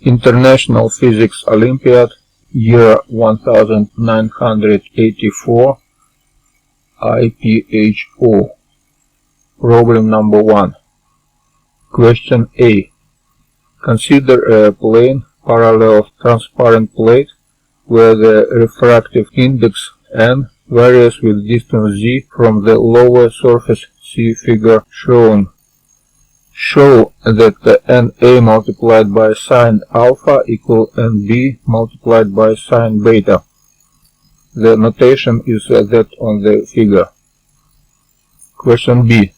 International Physics Olympiad year 1984 IPHO. Problem number 1. Question A. Consider a plane parallel transparent plate where the refractive index n varies with distance z from the lower surface. See figure shown. Show that NA multiplied by sine alpha equal NB multiplied by sine beta. The notation is that on the figure. Question B.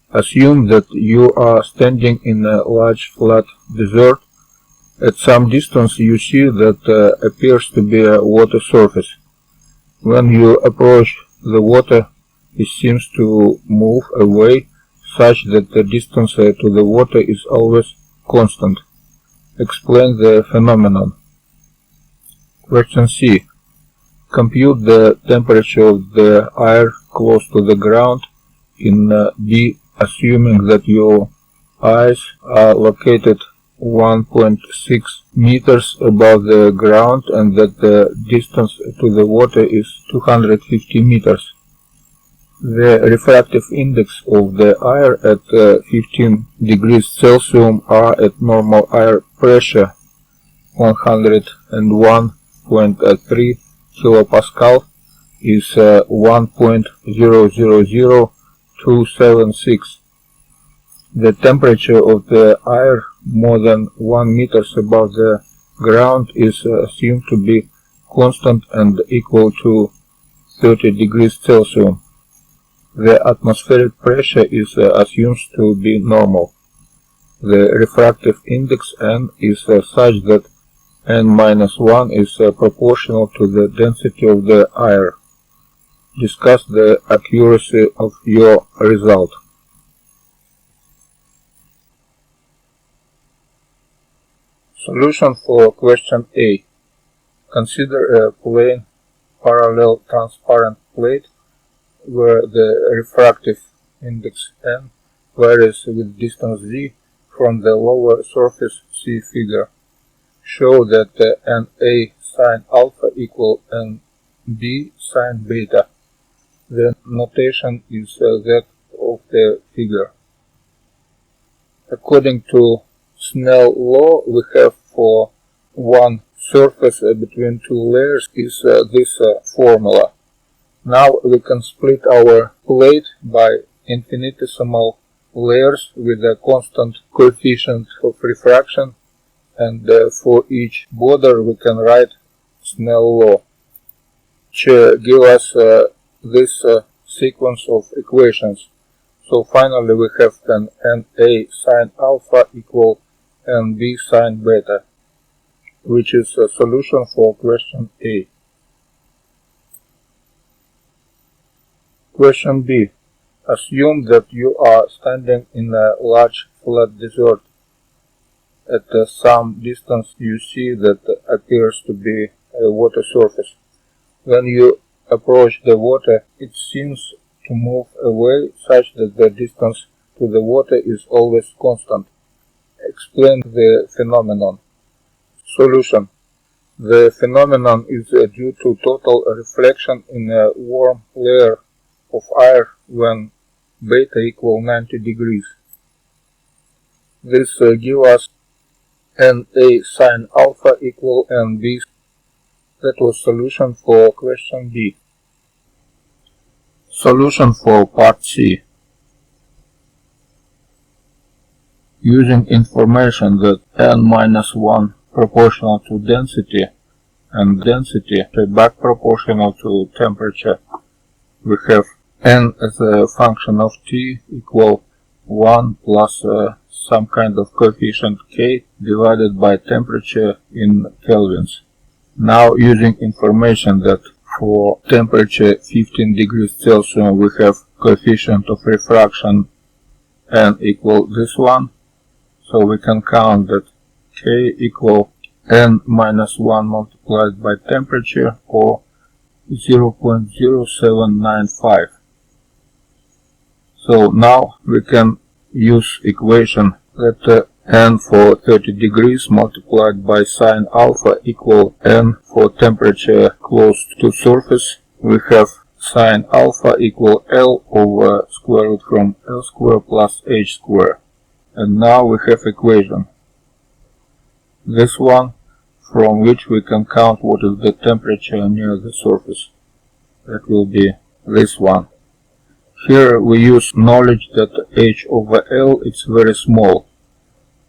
Assume that you are standing in a large flat desert. At some distance you see that appears to be a water surface. When you approach the water, it seems to move away such that the distance to the water is always constant. Explain the phenomenon. Question C. Compute the temperature of the air close to the ground in B, assuming that your eyes are located 1.6 meters above the ground and that the distance to the water is 250 meters. The refractive index of the air at 15 degrees Celsius are at normal air pressure 101.3 kilopascal is 1.000276. The temperature of the air more than 1 meter above the ground is assumed to be constant and equal to 30 degrees Celsius. The atmospheric pressure is assumed to be normal. The refractive index n is such that n-1 is proportional to the density of the air. Discuss the accuracy of your result. Solution for question A. Consider a plane parallel transparent plate where the refractive index n varies with distance z from the lower surface. See figure. Show that NA sine alpha equal NB sine beta. The notation is that of the figure. According to Snell's law, we have for one surface between two layers is this formula. Now we can split our plate by infinitesimal layers with a constant coefficient of refraction, and for each border we can write Snell's law, which give us this sequence of equations. So finally we have then NA sine alpha equal NB sine beta, which is a solution for question A. Question B. Assume that you are standing in a large flat desert. At some distance you see that appears to be a water surface. When you approach the water, it seems to move away such that the distance to the water is always constant. Explain the phenomenon. Solution. The phenomenon is due to total reflection in a warm layer of air when beta equal 90 degrees. This gives us NA sine alpha equal NB. That was solution for question B. Solution for part C. Using information that n-1 proportional to density and density back proportional to temperature, we have n as a function of t equal 1 plus some kind of coefficient k divided by temperature in kelvins. Now, using information that for temperature 15 degrees Celsius we have coefficient of refraction n equal this one, so we can count that k equal n-1 multiplied by temperature, or 0.0795. So now we can use equation that N for 30 degrees multiplied by sine alpha equal N for temperature close to surface. We have sine alpha equal L over square root from L square plus H square. And now we have equation. This one, from which we can count what is the temperature near the surface. That will be this one. Here we use knowledge that H over L is very small.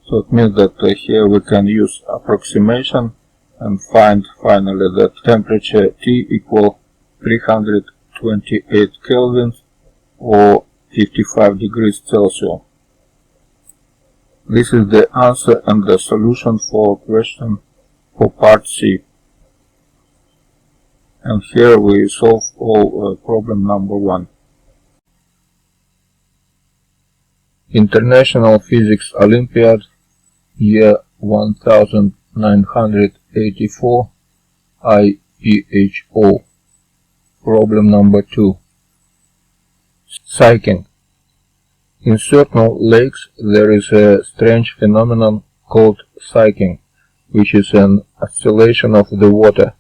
So it means that here we can use approximation and find finally that temperature T equal 328 kelvins or 55 degrees Celsius. This is the answer and the solution for question for part C. And here we solve all problem number 1. International Physics Olympiad year 1984 IPHO. Problem number 2. Cycling. In certain lakes there is a strange phenomenon called cycling, which is an oscillation of the water.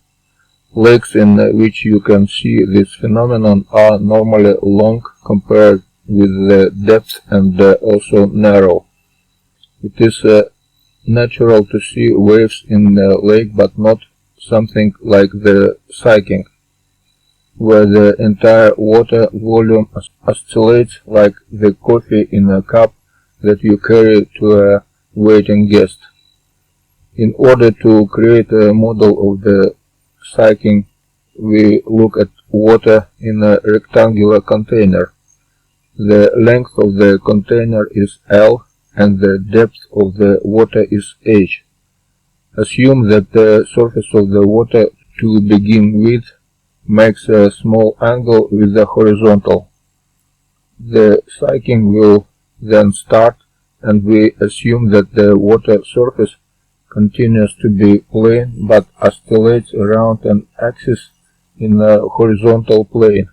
Lakes in which you can see this phenomenon are normally long compared with the depth and also narrow. It is natural to see waves in the lake, but not something like the cycling, where the entire water volume oscillates like the coffee in a cup that you carry to a waiting guest. In order to create a model of the cycling, we look at water in a rectangular container. The length of the container is L and the depth of the water is H. Assume that the surface of the water to begin with makes a small angle with the horizontal. The cycling will then start, and we assume that the water surface continues to be plane but oscillates around an axis in a horizontal plane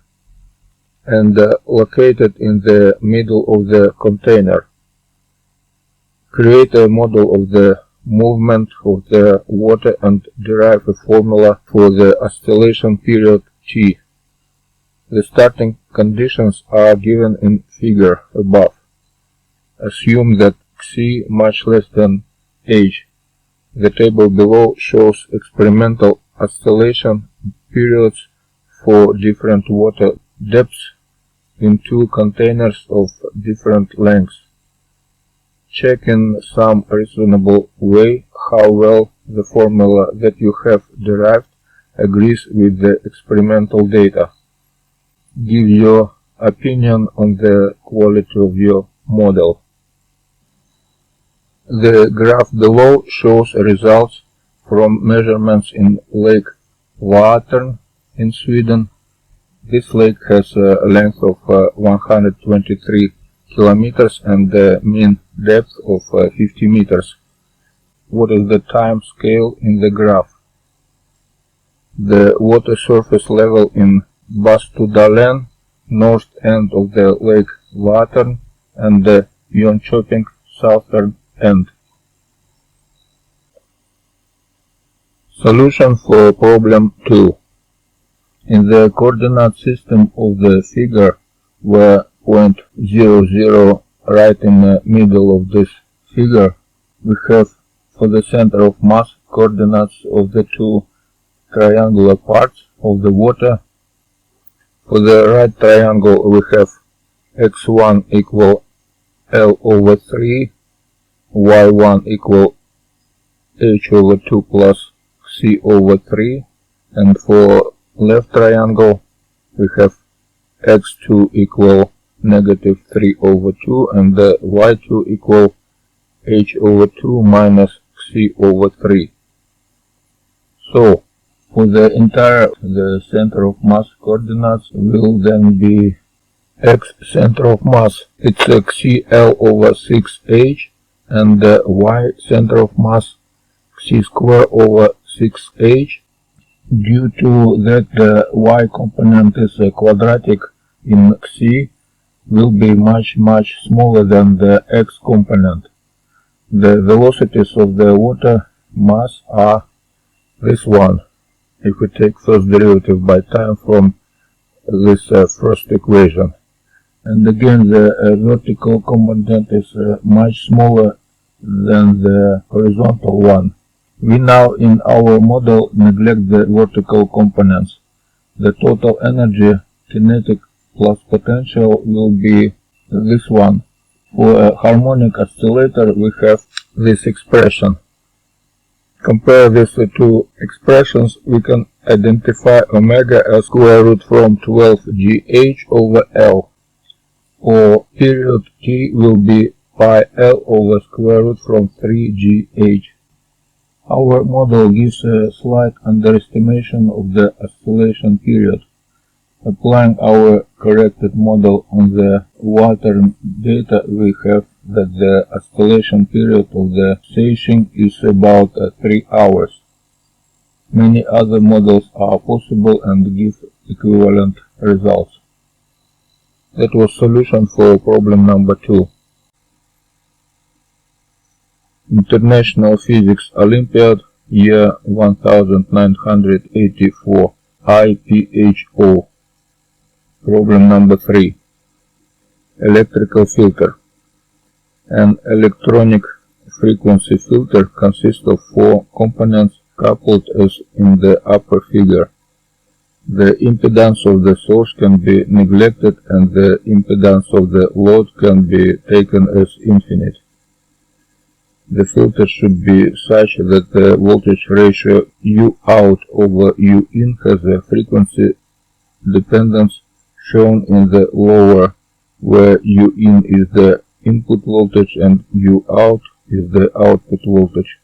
and located in the middle of the container. Create a model of the movement of the water and derive a formula for the oscillation period T. The starting conditions are given in figure above. Assume that C much less than H. The table below shows experimental oscillation periods for different water depths in two containers of different lengths. Check in some reasonable way how well the formula that you have derived agrees with the experimental data. Give your opinion on the quality of your model. The graph below shows results from measurements in Lake Vättern in Sweden. This lake has a length of 123 kilometers and a mean depth of 50 meters. What is the time scale in the graph? The water surface level in Bastudalen, north end of the Lake Vättern, and the Jönköping southern end. Solution for problem 2. In the coordinate system of the figure, where point 0, 0 right in the middle of this figure, we have for the center of mass coordinates of the two triangular parts of the water. For the right triangle we have x1 equal L over 3, y1 equal h over 2 plus c over 3, and for left triangle we have x2 equal negative 3 over 2 and y2 equal h over 2 minus c over 3. So for the entire the center of mass coordinates will then be x center of mass, it's xc over 6h, and y center of mass c square over 6h. Due to that the y component is quadratic in c, will be much smaller than the x component. The velocities of the water mass are this one, if we take first derivative by time from this first equation. And again, the vertical component is much smaller than the horizontal one. We now in our model neglect the vertical components. The total energy, kinetic plus potential, will be this one. For a harmonic oscillator we have this expression. Compare these two expressions, we can identify omega as square root from 12gh over L, or period t will be pi L over square root from 3gh. Our model gives a slight underestimation of the oscillation period. Applying our corrected model on the water data, we have that the oscillation period of the station is about 3 hours. Many other models are possible and give equivalent results. That was solution for problem number 2. International Physics Olympiad year 1984 IPHO. Problem number 3. Electrical filter. An electronic frequency filter consists of 4 components coupled as in the upper figure. The impedance of the source can be neglected and the impedance of the load can be taken as infinite. The filter should be such that the voltage ratio U out over U in has a frequency dependence shown in the lower, where U in is the input voltage and U out is the output voltage.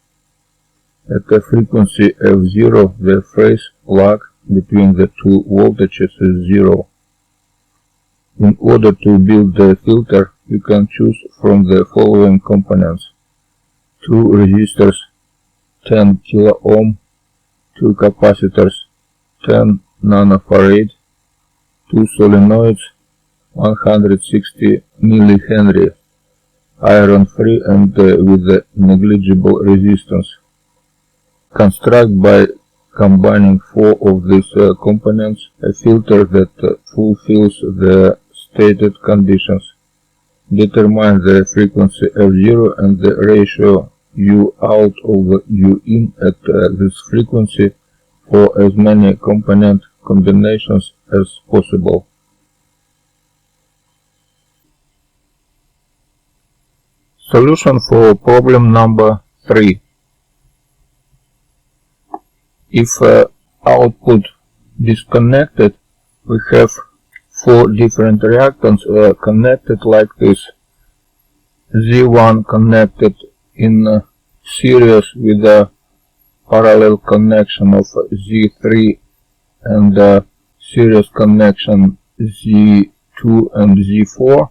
At a frequency F0, the phase lag between the two voltages is 0. In order to build the filter, you can choose from the following components: 2 resistors 10 kilo ohm, 2 capacitors 10 nanofarad, 2 solenoids 160 millihenry, iron free and with a negligible resistance. Construct by combining 4 of these components a filter that fulfills the stated conditions. Determine the frequency F0 and the ratio U out over U in at this frequency for as many component combinations as possible. Solution for problem number 3. If output disconnected, we have 4 different reactants connected like this. Z1 connected in series with a parallel connection of Z3 and series connection Z2 and Z4,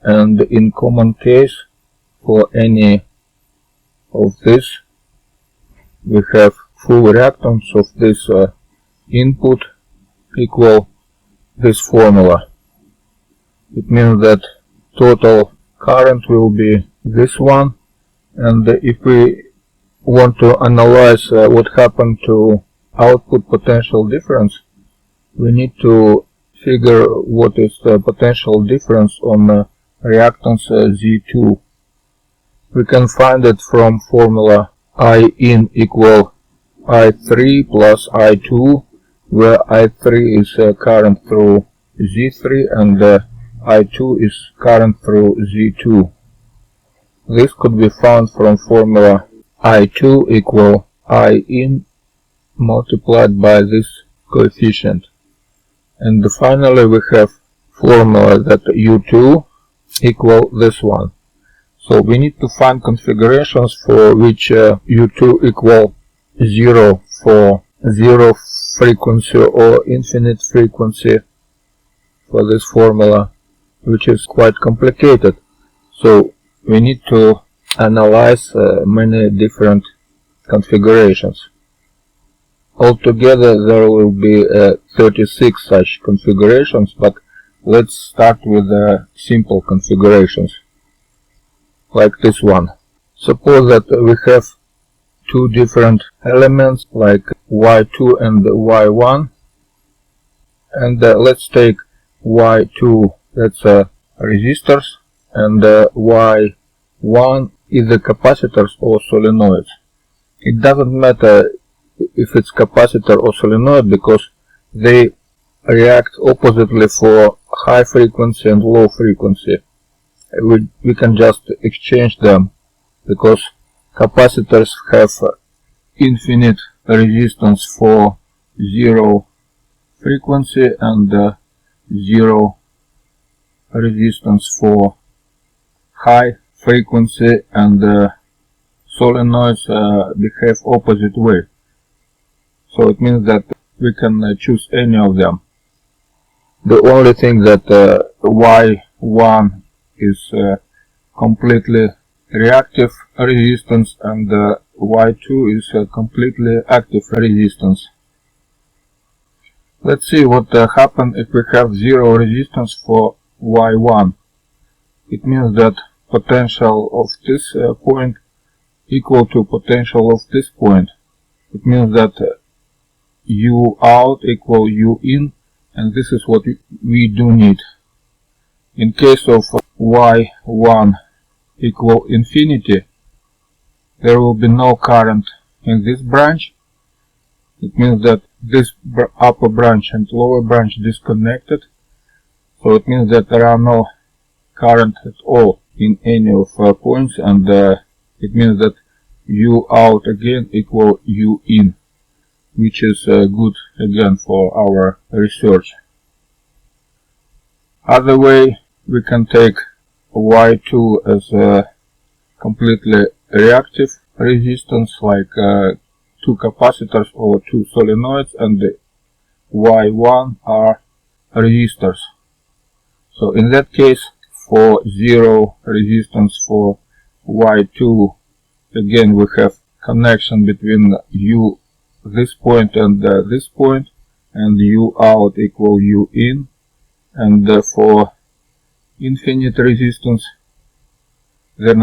and in common case for any of this we have full reactance of this input equal this formula. It means that total current will be this one, and if we want to analyze what happened to output potential difference, we need to figure what is the potential difference on reactance Z2. We can find it from formula I in equal I3 plus I2, where I3 is current through Z3 and I2 is current through Z2. This could be found from formula I2 equal I in multiplied by this coefficient. And finally we have formula that U2 equal this one. So we need to find configurations for which U2 equal 0 for 0 frequency or infinite frequency for this formula, which is quite complicated. So we need to analyze many different configurations. Altogether there will be 36 such configurations, but let's start with simple configurations like this one. Suppose that we have two different elements like Y2 and Y1, and let's take Y2, that's resistors, and Y1 is the capacitors or solenoids. It doesn't matter if it's capacitor or solenoid because they react oppositely for high frequency and low frequency. We can just exchange them because capacitors have infinite resistance for zero frequency and zero resistance for high frequency, and solenoids behave opposite way. So it means that we can choose any of them. The only thing that Y1 is completely reactive resistance and Y2 is completely active resistance. Let's see what happens if we have zero resistance for Y1. It means that potential of this point equal to potential of this point. It means that U out equal U in, and this is what we do need. In case of Y1 equal infinity, there will be no current in this branch. It means that this upper branch and lower branch disconnected. So it means that there are no current at all in any of points, and it means that U out again equal U in, which is good again for our research. Other way, we can take Y2 as a completely reactive resistance like two capacitors or two solenoids, and the Y1 are resistors. So in that case, for zero resistance for Y2, again we have connection between U this point and this point, and U out equal U in, and for infinite resistance there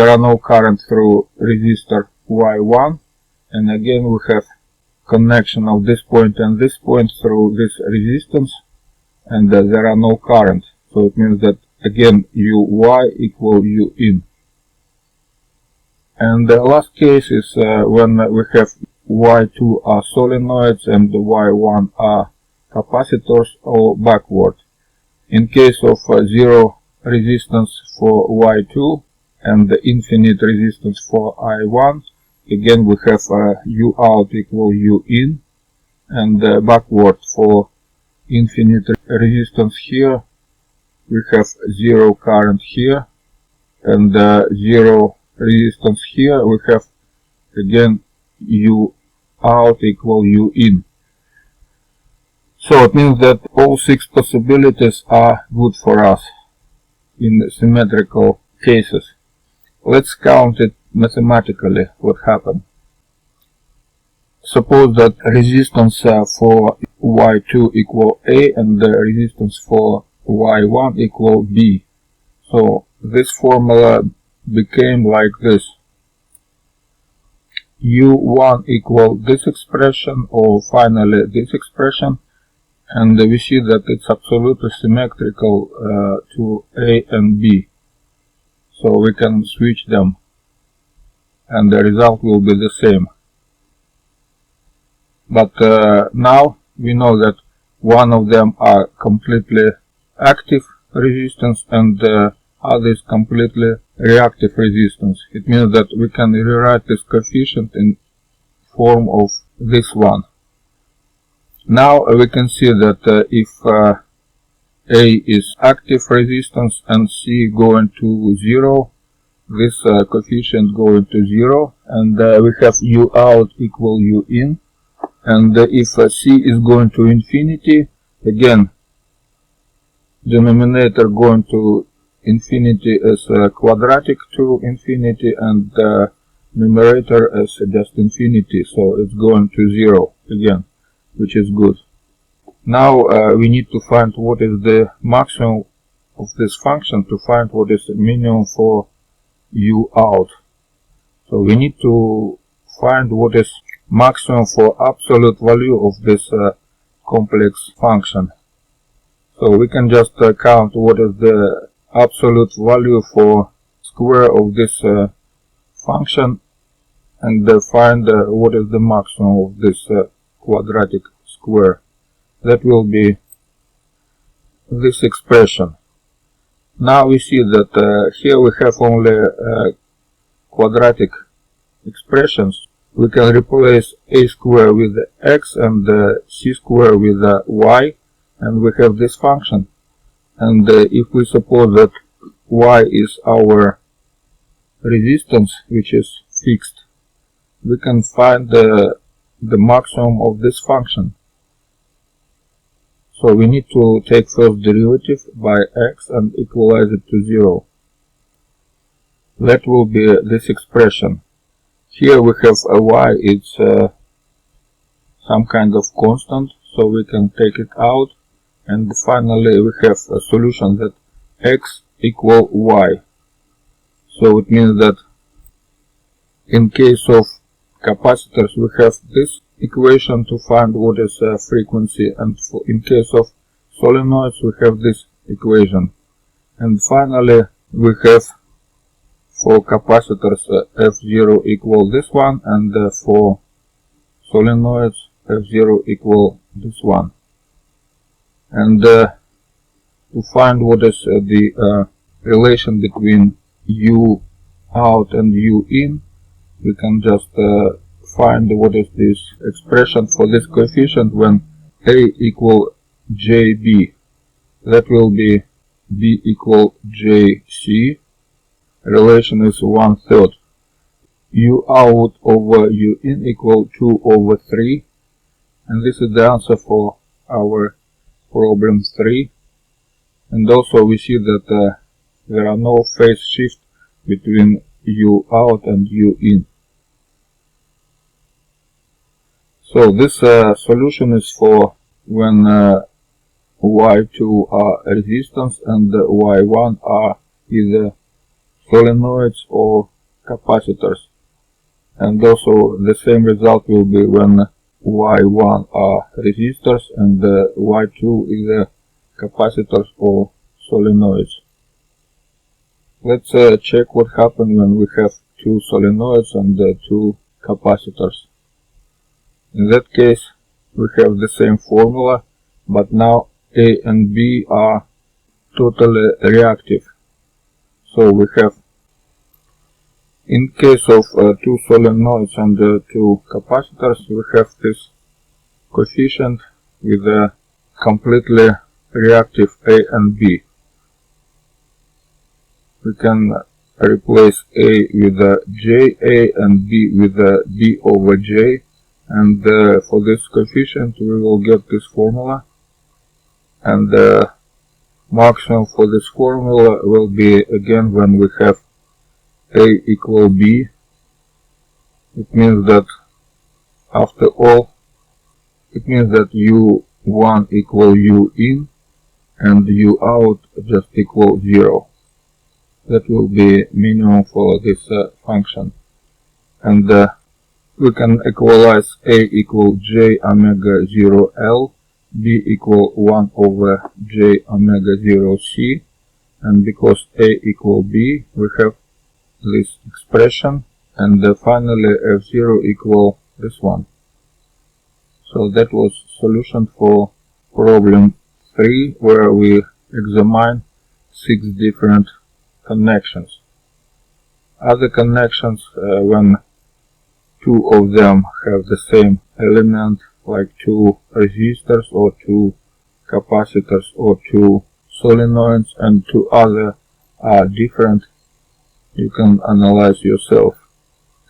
are no current through resistor Y1, and again we have connection of this point and this point through this resistance, and there are no current. So it means that again Uy equal U in. And the last case is when we have Y2 are solenoids and Y1 are capacitors or backward. In case of zero resistance for Y2 and the infinite resistance for I1, again we have U out equal U in, and backward for infinite resistance here we have zero current here, and zero resistance here we have again U out equal U in. So it means that all six possibilities are good for us in symmetrical cases. Let's count it mathematically what happened. Suppose that resistance for Y2 equal A and the resistance for Y1 equal B. So this formula became like this. U1 equal this expression, or finally this expression, and we see that it's absolutely symmetrical to A and B. So we can switch them and the result will be the same. But now we know that one of them are completely active resistance and the other is completely reactive resistance. It means that we can rewrite this coefficient in form of this one. Now we can see that if A is active resistance and C going to 0, this coefficient going to 0, and we have U out equal U in, and if C is going to infinity, again denominator going to infinity as quadratic to infinity, and numerator as just infinity, so it's going to 0 again, which is good. Now we need to find what is the maximum of this function to find what is the minimum for U out. So we need to find what is maximum for absolute value of this complex function. So we can just count what is the absolute value for square of this function and find what is the maximum of this quadratic square. That will be this expression. Now we see that here we have only quadratic expressions. We can replace a square with x and c square with y, and we have this function. And if we suppose that y is our resistance, which is fixed, we can find the maximum of this function. So we need to take first derivative by x and equalize it to 0. That will be this expression. Here we have a y, it's some kind of constant, so we can take it out. And finally we have a solution that x equal y. So it means that in case of capacitors we have this equation to find what is frequency, and in case of solenoids we have this equation. And finally we have for capacitors F0 equal this one, and for solenoids F0 equal this one. And to find what is the relation between U out and U in, we can just find what is this expression for this coefficient when A equal JB. That will be B equal JC. Relation is 1/3. U out over U in equal 2/3. And this is the answer for our problem 3. And also we see that there are no phase shift between U out and U in. So this solution is for when Y2 are resistance and Y1 are either solenoids or capacitors. And also the same result will be when Y1 are resistors and Y2 either capacitors or solenoids. Let's check what happens when we have two solenoids and two capacitors. In that case we have the same formula, but now A and B are totally reactive. So we have, in case of two solenoids and two capacitors, we have this coefficient with a completely reactive A and B. We can replace A with JA and B with B over J, and for this coefficient we will get this formula, and the maximum for this formula will be again when we have A equal B. It means that after all, it means that U1 equal U in and U out just equal 0. That will be minimum for this function. And we can equalize A equal J omega 0 L, B equal 1 over J omega 0 C, and because A equal B we have this expression, and finally F0 equal this one. So that was solution for problem 3, where we examine 6 different connections. Other connections, when two of them have the same element, like two resistors or two capacitors or two solenoids, and two other are different, you can analyze yourself,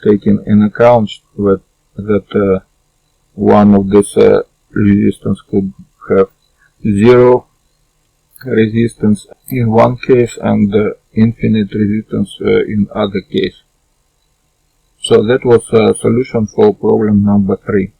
taking in account that one of this resistance could have 0 resistance in one case and infinite resistance in other case. So that was a solution for problem number 3.